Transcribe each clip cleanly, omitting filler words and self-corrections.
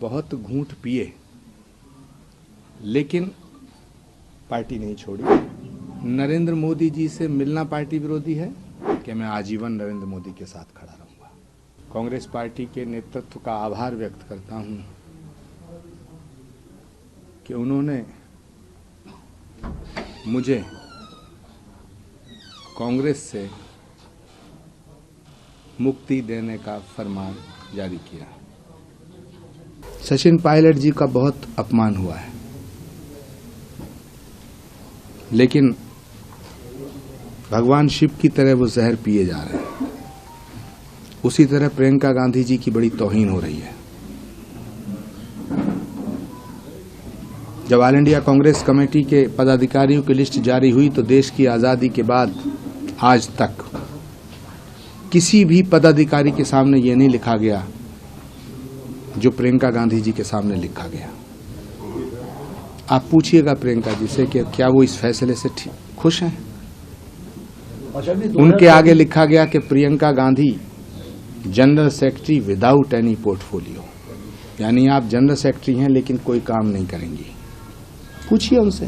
बहुत घूंट पिए लेकिन पार्टी नहीं छोड़ी। नरेंद्र मोदी जी से मिलना पार्टी विरोधी है कि मैं आजीवन नरेंद्र मोदी के साथ खड़ा रहूंगा। कांग्रेस पार्टी के नेतृत्व का आभार व्यक्त करता हूं कि उन्होंने मुझे कांग्रेस से मुक्ति देने का फरमान जारी किया। सचिन पायलट जी का बहुत अपमान हुआ है, लेकिन भगवान शिव की तरह वो जहर पिए जा रहे हैं। उसी तरह प्रियंका गांधी जी की बड़ी तौहीन हो रही है। जब ऑल इंडिया कांग्रेस कमेटी के पदाधिकारियों की लिस्ट जारी हुई तो देश की आज़ादी के बाद आज तक किसी भी पदाधिकारी के सामने ये नहीं लिखा गया जो प्रियंका गांधी जी के सामने लिखा गया। आप पूछिएगा प्रियंका जी से कि क्या वो इस फैसले से खुश हैं। उनके आगे लिखा गया कि Priyanka Gandhi general secretary without any portfolio, यानी आप जनरल सेक्रेटरी हैं लेकिन कोई काम नहीं करेंगी। पूछिए उनसे,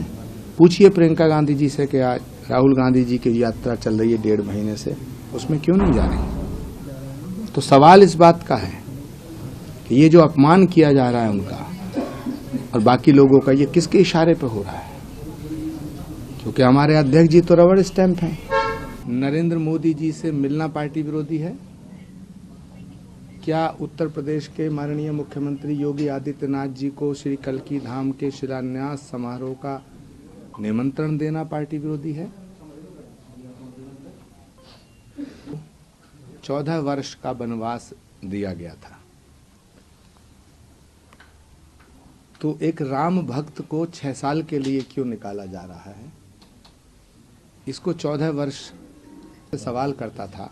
पूछिए प्रियंका गांधी जी से कि आज राहुल गांधी जी की यात्रा चल रही है 1.5 महीने से, उसमें क्यों नहीं जा रही। तो सवाल इस बात का है कि ये जो अपमान किया जा रहा है उनका और बाकी लोगों का, ये किसके इशारे पर हो रहा है। क्योंकि हमारे अध्यक्ष जी तो रबड़ स्टैंप हैं। नरेंद्र मोदी जी से मिलना पार्टी विरोधी है। क्या उत्तर प्रदेश के माननीय मुख्यमंत्री योगी आदित्यनाथ जी को श्री कल्की धाम के शिलान्यास समारोह का निमंत्रण देना पार्टी विरोधी है। 14 वर्ष का वनवास दिया गया था, तो एक राम भक्त को 6 साल के लिए क्यों निकाला जा रहा है। इसको 14 वर्ष से सवाल करता था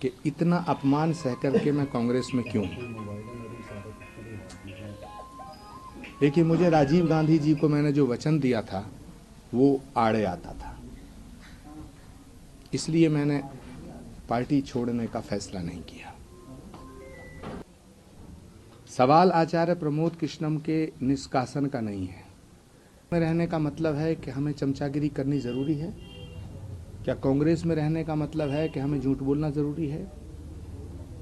कि इतना अपमान सहकर के मैं कांग्रेस में क्यों हूं। लेकिन मुझे राजीव गांधी जी को मैंने जो वचन दिया था वो आड़े आता था, इसलिए मैंने पार्टी छोड़ने का फैसला नहीं किया। सवाल आचार्य प्रमोद कृष्णम के निष्कासन का नहीं है। में रहने का मतलब है कि हमें चमचागिरी करनी जरूरी है। क्या कांग्रेस में रहने का मतलब है कि हमें झूठ बोलना जरूरी है।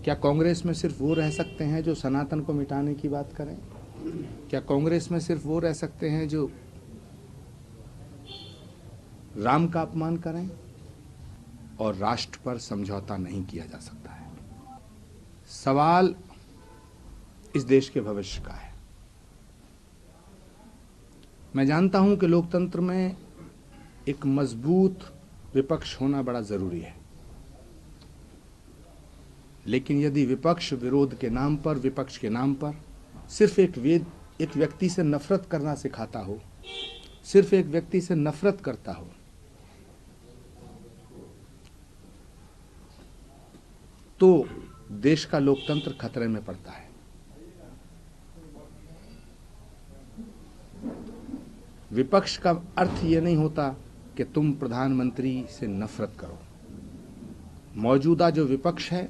क्या कांग्रेस में सिर्फ वो रह सकते हैं जो सनातन को मिटाने की बात करें। क्या कांग्रेस में सिर्फ वो रह सकते हैं जो राम का अपमान करें। और राष्ट्र पर समझौता नहीं किया जा सकता है। सवाल इस देश के भविष्य का है। मैं जानता हूं कि लोकतंत्र में एक मजबूत विपक्ष होना बड़ा जरूरी है, लेकिन यदि विपक्ष विरोध के नाम पर, विपक्ष के नाम पर सिर्फ एक व्यक्ति से नफरत करना सिखाता हो, सिर्फ एक व्यक्ति से नफरत करता हो, तो देश का लोकतंत्र खतरे में पड़ता है। विपक्ष का अर्थ ये नहीं होता कि तुम प्रधानमंत्री से नफरत करो। मौजूदा जो विपक्ष है,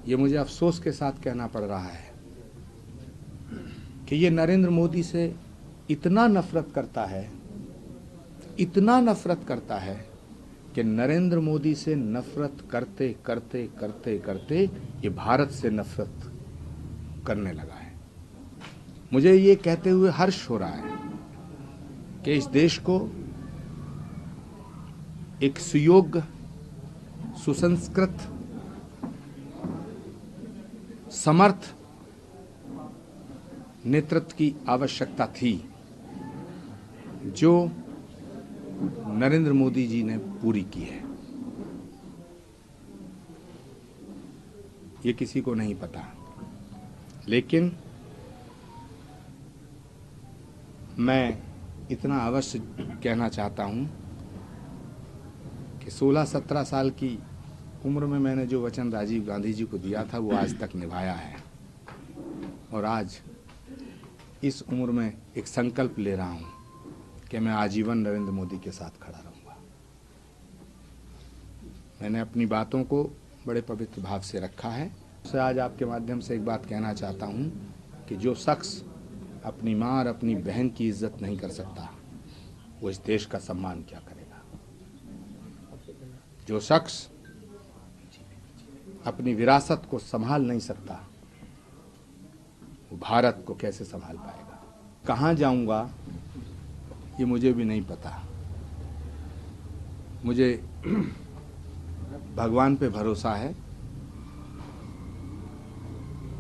ये मुझे अफसोस के साथ कहना पड़ रहा है कि ये नरेंद्र मोदी से इतना नफरत करता है, इतना नफरत करता है कि नरेंद्र मोदी से नफरत करते करते करते करते ये भारत से नफरत करने लगा है। मुझे ये कहते हुए हर्ष हो रहा है कि इस देश को एक सुयोग्य, सुसंस्कृत, समर्थ नेतृत्व की आवश्यकता थी, जो नरेंद्र मोदी जी ने पूरी की है। ये किसी को नहीं पता, लेकिन मैं इतना अवश्य कहना चाहता हूं कि 16-17 साल की उम्र में मैंने जो वचन राजीव गांधी जी को दिया था वो आज तक निभाया है। और आज इस उम्र में एक संकल्प ले रहा हूं कि मैं आजीवन नरेंद्र मोदी के साथ खड़ा रहूंगा। मैंने अपनी बातों को बड़े पवित्र भाव से रखा है। आज आपके माध्यम से एक बात कहना चाहता हूं कि जो शख्स अपनी माँ और अपनी बहन की इज्जत नहीं कर सकता वो इस देश का सम्मान क्या करेगा। जो शख्स अपनी विरासत को संभाल नहीं सकता वो भारत को कैसे संभाल पाएगा। कहाँ जाऊंगा ये मुझे भी नहीं पता। मुझे भगवान पे भरोसा है,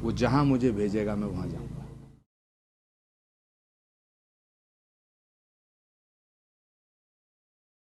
वो जहां मुझे भेजेगा मैं वहां जाऊंगा।